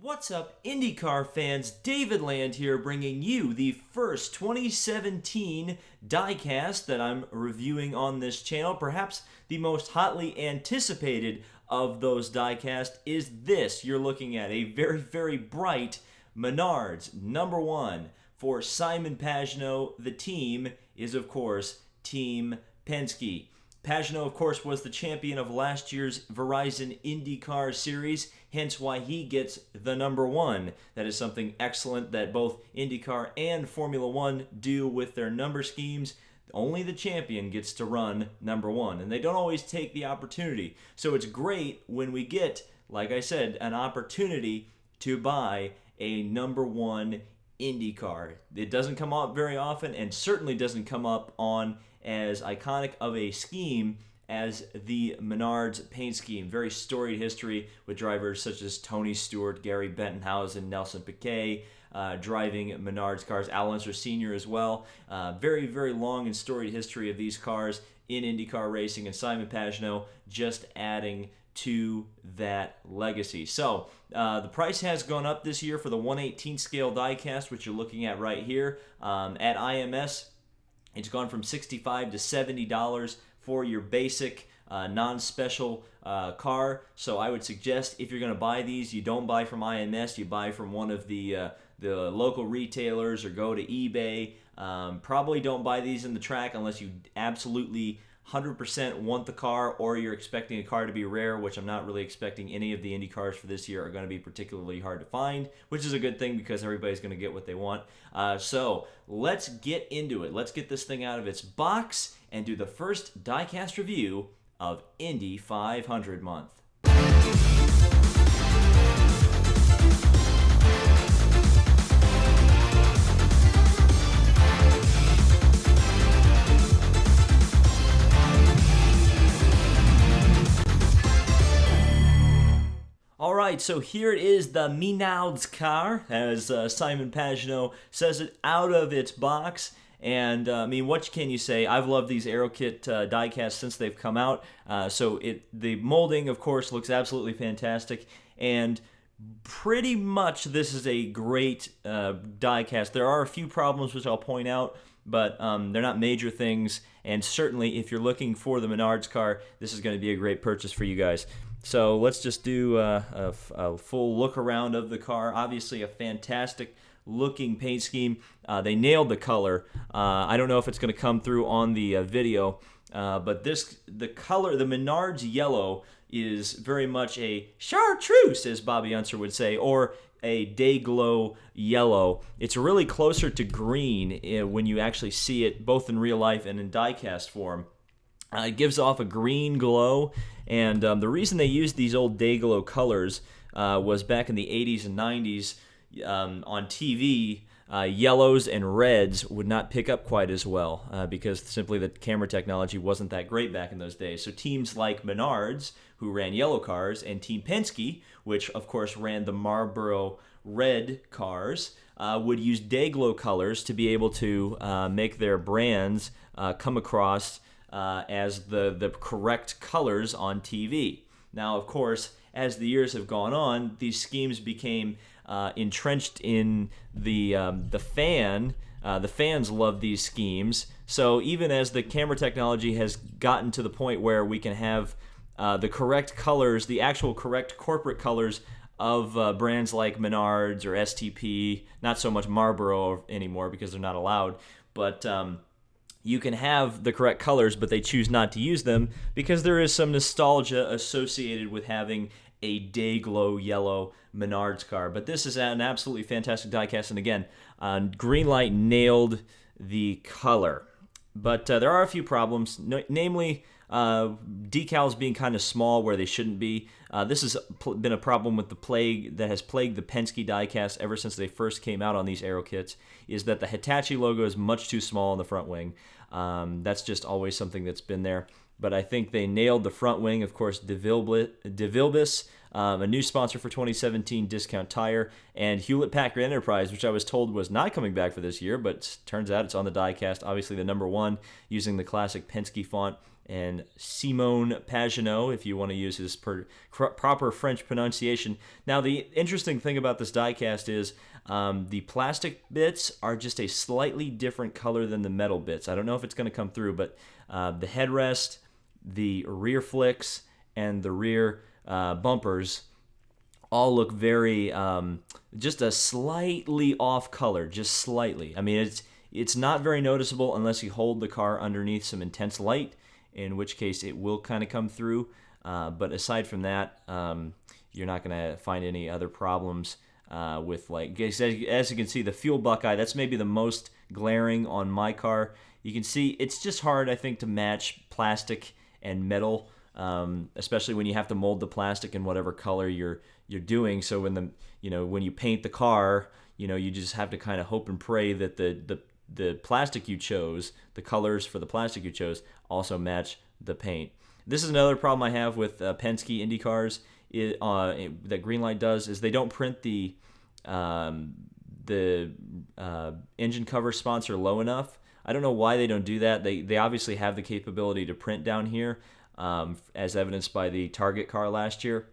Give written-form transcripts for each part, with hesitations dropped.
What's up, IndyCar fans? David Land here, bringing you the first 2017 Diecast that I'm reviewing on this channel. Perhaps the most hotly anticipated of those Diecast is this. You're looking at a very, very bright Menards number 1 for Simon Pagenaud. The team is, of course, Team Penske. Pagenaud, of course, was the champion of last year's Verizon IndyCar Series, hence why he gets the number 1. That is something excellent that both IndyCar and Formula One do with their number schemes. Only the champion gets to run number 1, and they don't always take the opportunity. So it's great when we get, like I said, an opportunity to buy a number 1 IndyCar. It doesn't come up very often, and certainly doesn't come up on as iconic of a scheme as the Menards paint scheme. Very storied history with drivers such as Tony Stewart, Gary Bettenhausen, Nelson Piquet driving Menards cars, Al Unser Sr. as well. Very, very long and storied history of these cars in IndyCar racing, and Simon Pagenaud just adding to that legacy. So the price has gone up this year for the 1/18 scale diecast, which you're looking at right here. At IMS, it's gone from $65 to $70 for your basic non-special car. So I would suggest if you're going to buy these, you don't buy from IMS, you buy from one of the local retailers or go to eBay. Probably don't buy these in the track unless you absolutely 100% want the car, or you're expecting a car to be rare, which I'm not really expecting. Any of the Indy cars for this year are going to be particularly hard to find, which is a good thing because everybody's going to get what they want. So let's get into it. Let's get this thing out of its box and do the first diecast review of Indy 500 month. Alright, so here it is, the Menards car, as Simon Pagenaud says it, out of its box. And, I mean, what can you say? I've loved these AeroKit diecasts since they've come out. So the molding, of course, looks absolutely fantastic. And pretty much this is a great diecast. There are a few problems which I'll point out, but they're not major things. And certainly, if you're looking for the Menards car, this is going to be a great purchase for you guys. So let's just do a full look around of the car. Obviously, a fantastic looking paint scheme. They nailed the color. I don't know if it's going to come through on the video, but the color, the Menards yellow, is very much a chartreuse, as Bobby Unser would say, or a day glow yellow. It's really closer to green when you actually see it, both in real life and in diecast form. It gives off a green glow, and the reason they used these old day glow colors was back in the 80s and 90s on TV, yellows and reds would not pick up quite as well because simply the camera technology wasn't that great back in those days. So teams like Menards, who ran yellow cars, and Team Penske, which of course ran the Marlboro red cars, would use day glow colors to be able to make their brands come across as the correct colors on TV. Now, of course, as the years have gone on, these schemes became entrenched in the fan. The fans love these schemes. So even as the camera technology has gotten to the point where we can have the correct colors, the actual correct corporate colors of brands like Menards or STP, not so much Marlboro anymore because they're not allowed, but you can have the correct colors, but they choose not to use them because there is some nostalgia associated with having a day glow yellow Menards car. But this is an absolutely fantastic diecast, and again, Greenlight nailed the color. But there are a few problems, namely decals being kind of small where they shouldn't be. This has been a problem with the plague that has plagued the Penske diecast ever since they first came out on these aero kits, is that the Hitachi logo is much too small on the front wing. That's just always something that's been there. But I think they nailed the front wing. Of course, DeVilbiss, a new sponsor for 2017, Discount Tire, and Hewlett-Packard Enterprise, which I was told was not coming back for this year, but turns out it's on the diecast. Obviously, the number 1 using the classic Penske font and Simon Pagenaud, if you want to use his proper French pronunciation. Now, the interesting thing about this diecast is the plastic bits are just a slightly different color than the metal bits. I don't know if it's going to come through, but the headrest, the rear flicks, and the rear bumpers all look very, just a slightly off color, just slightly. I mean, it's not very noticeable unless you hold the car underneath some intense light, in which case it will kind of come through. But aside from that, you're not going to find any other problems with, like, as you can see, the fuel buckeye, that's maybe the most glaring on my car. You can see it's just hard, I think, to match plastic and metal, especially when you have to mold the plastic in whatever color you're doing. So when you paint the car, you just have to kind of hope and pray that the plastic you chose, the colors for the plastic you chose, also match the paint. This is another problem I have with Penske Indy cars that Greenlight does, is they don't print the engine cover sponsor low enough. I don't know why they don't do that. They obviously have the capability to print down here, as evidenced by the Target car last year.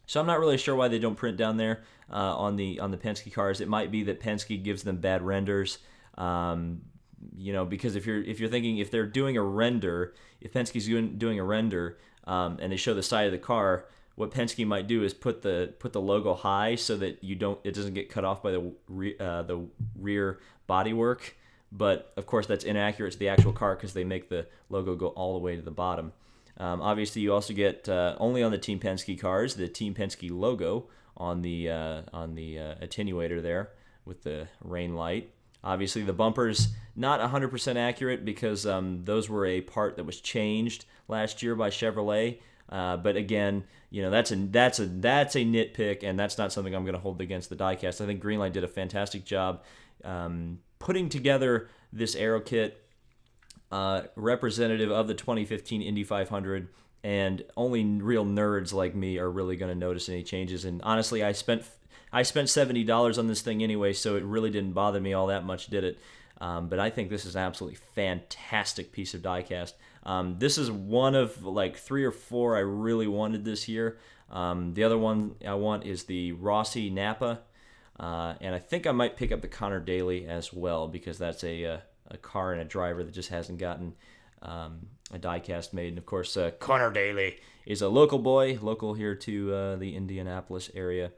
So I'm not really sure why they don't print down there on the Penske cars. It might be that Penske gives them bad renders. Because if you're thinking, if they're doing a render, if Penske's doing a render, and they show the side of the car, what Penske might do is put the logo high so that it doesn't get cut off by the rear bodywork. But of course that's inaccurate to the actual car because they make the logo go all the way to the bottom. Obviously, you also get only on the Team Penske cars the Team Penske logo on the attenuator there with the rain light. Obviously, the bumpers not 100% accurate because those were a part that was changed last year by Chevrolet. But again, that's a nitpick, and that's not something I'm going to hold against the diecast. I think Greenlight did a fantastic job putting together this aero kit, representative of the 2015 Indy 500, and only real nerds like me are really going to notice any changes. And honestly, I spent $70 on this thing anyway, so it really didn't bother me all that much, did it? But I think this is an absolutely fantastic piece of diecast. This is one of like 3 or 4 I really wanted this year. The other one I want is the Rossi Napa, and I think I might pick up the Connor Daly as well, because that's a car and a driver that just hasn't gotten a diecast made. And of course, Connor Daly is a local boy, local here to the Indianapolis area.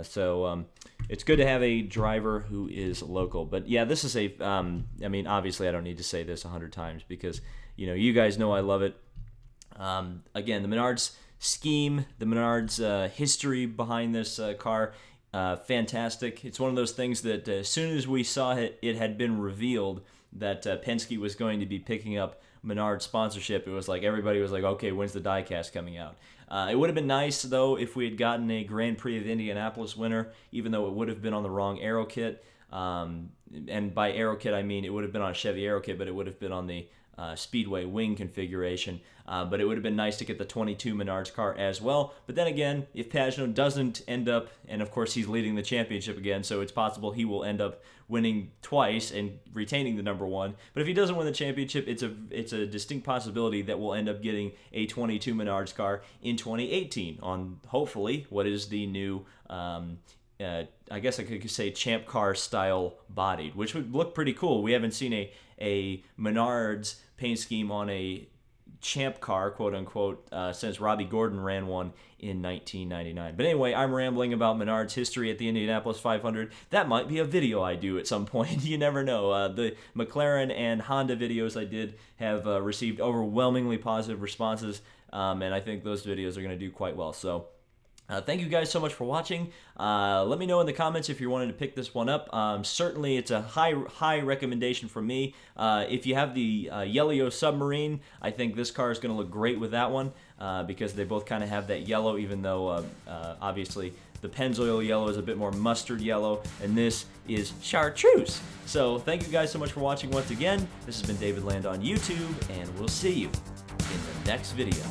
So it's good to have a driver who is local. But yeah, this is obviously I don't need to say this 100 times because, you guys know I love it. Again, the Menards scheme, the Menards history behind this car, fantastic. It's one of those things that as soon as we saw it had been revealed that Penske was going to be picking up Menards sponsorship, it was like everybody was like, okay, when's the diecast coming out? It would have been nice, though, if we had gotten a Grand Prix of Indianapolis winner, even though it would have been on the wrong aero kit. And by aero kit, I mean it would have been on a Chevy aero kit, but it would have been on the Speedway wing configuration. But it would have been nice to get the 22 Menards car as well. But then again, if Pagenaud doesn't end up, and of course he's leading the championship again, so it's possible he will end up winning twice and retaining the number 1. But if he doesn't win the championship, it's a distinct possibility that we'll end up getting a 22 Menards car in 2018 on hopefully what is the new I guess I could say champ car style bodied, which would look pretty cool. We haven't seen a Menards paint scheme on a champ car, quote unquote, since Robbie Gordon ran one in 1999. But anyway, I'm rambling about Menards history at the Indianapolis 500. That might be a video I do at some point. You never know. The McLaren and Honda videos I did have received overwhelmingly positive responses, and I think those videos are going to do quite well. So thank you guys so much for watching. Let me know in the comments if you're wanting to pick this one up. Certainly, it's a high recommendation from me. If you have the Yellow Submarine, I think this car is going to look great with that one because they both kind of have that yellow, even though obviously the Pennzoil yellow is a bit more mustard yellow, and this is chartreuse. So thank you guys so much for watching once again. This has been David Land on YouTube, and we'll see you in the next video.